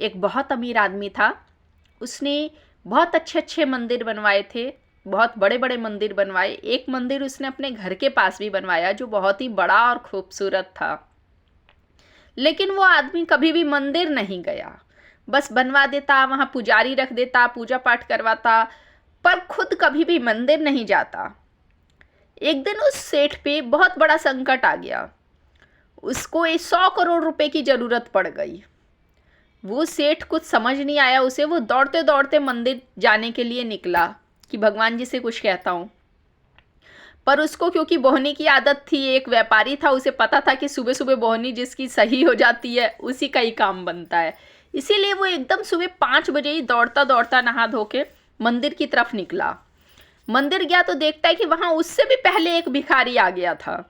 एक बहुत अमीर आदमी था। उसने बहुत अच्छे अच्छे मंदिर बनवाए थे, बहुत बड़े बड़े मंदिर बनवाए। एक मंदिर उसने अपने घर के पास भी बनवाया जो बहुत ही बड़ा और खूबसूरत था। लेकिन वो आदमी कभी भी मंदिर नहीं गया, बस बनवा देता, वहाँ पुजारी रख देता, पूजा पाठ करवाता, पर खुद कभी भी मंदिर नहीं जाता। एक दिन उस सेठ पे बहुत बड़ा संकट आ गया। उसको 100 करोड़ रुपए की ज़रूरत पड़ गई। वो सेठ कुछ समझ नहीं आया उसे, वो दौड़ते दौड़ते मंदिर जाने के लिए निकला कि भगवान जी से कुछ कहता हूँ। पर उसको क्योंकि बोहनी की आदत थी, एक व्यापारी था, उसे पता था कि सुबह सुबह बोहनी जिसकी सही हो जाती है उसी का ही काम बनता है। इसीलिए वो एकदम सुबह 5 बजे ही दौड़ता दौड़ता नहा धो के मंदिर की तरफ निकला। मंदिर गया तो देखता है कि वहाँ उससे भी पहले एक भिखारी आ गया था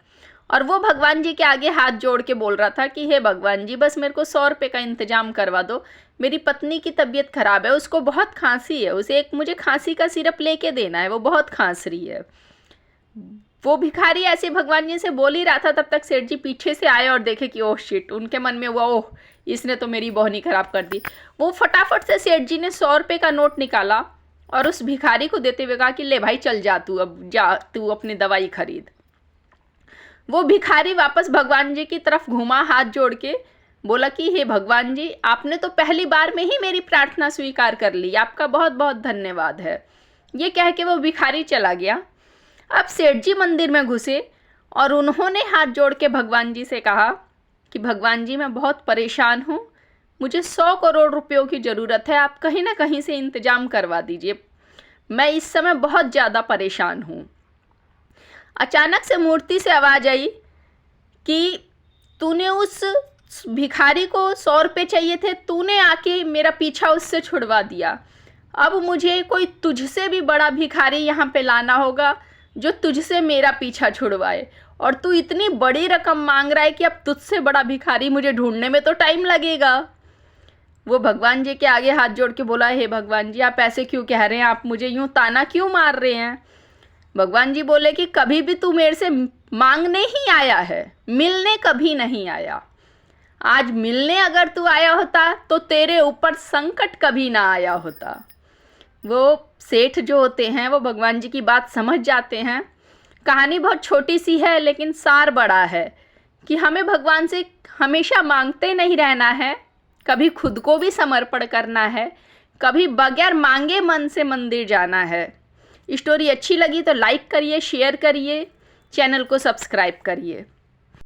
और वो भगवान जी के आगे हाथ जोड़ के बोल रहा था कि हे भगवान जी, बस मेरे को 100 रुपये का इंतजाम करवा दो। मेरी पत्नी की तबीयत खराब है, उसको बहुत खांसी है, उसे एक मुझे खांसी का सिरप लेके देना है, वो बहुत खांस रही है। वो भिखारी ऐसे भगवान जी से बोल ही रहा था, तब तक सेठ जी पीछे से आए और देखे कि ओह शिट, उनके मन में हुआ ओह इसने तो मेरी बोहनी खराब कर दी। वो फटाफट से सेठ जी ने 100 रुपये का नोट निकाला और उस भिखारी को देते हुए कहा कि ले भाई चल जा, तू अब जा, तू अपनी दवाई खरीद। वो भिखारी वापस भगवान जी की तरफ घूमा, हाथ जोड़ के बोला कि हे भगवान जी, आपने तो पहली बार में ही मेरी प्रार्थना स्वीकार कर ली, आपका बहुत बहुत धन्यवाद है। ये कह के वो भिखारी चला गया। अब सेठ जी मंदिर में घुसे और उन्होंने हाथ जोड़ के भगवान जी से कहा कि भगवान जी, मैं बहुत परेशान हूँ, मुझे 100 करोड़ रुपयों की ज़रूरत है, आप कहीं ना कहीं से इंतजाम करवा दीजिए, मैं इस समय बहुत ज़्यादा परेशान हूँ। अचानक से मूर्ति से आवाज़ आई कि तूने उस भिखारी को 100 रुपये चाहिए थे, तूने आके मेरा पीछा उससे छुड़वा दिया। अब मुझे कोई तुझसे भी बड़ा भिखारी यहाँ पे लाना होगा जो तुझसे मेरा पीछा छुड़वाए, और तू इतनी बड़ी रकम मांग रहा है कि अब तुझसे बड़ा भिखारी मुझे ढूंढने में तो टाइम लगेगा। वो भगवान जी के आगे हाथ जोड़ के बोला, हे भगवान जी, आप ऐसे क्यों कह रहे हैं, आप मुझे यूँ ताना क्यों मार रहे हैं। भगवान जी बोले कि कभी भी तू मेरे से मांगने ही आया है, मिलने कभी नहीं आया। आज मिलने अगर तू आया होता तो तेरे ऊपर संकट कभी ना आया होता। वो सेठ जो होते हैं वो भगवान जी की बात समझ जाते हैं। कहानी बहुत छोटी सी है लेकिन सार बड़ा है कि हमें भगवान से हमेशा मांगते नहीं रहना है, कभी खुद को भी समर्पण करना है, कभी बगैर मांगे मन से मंदिर जाना है। स्टोरी अच्छी लगी तो लाइक करिए, शेयर करिए, चैनल को सब्सक्राइब करिए।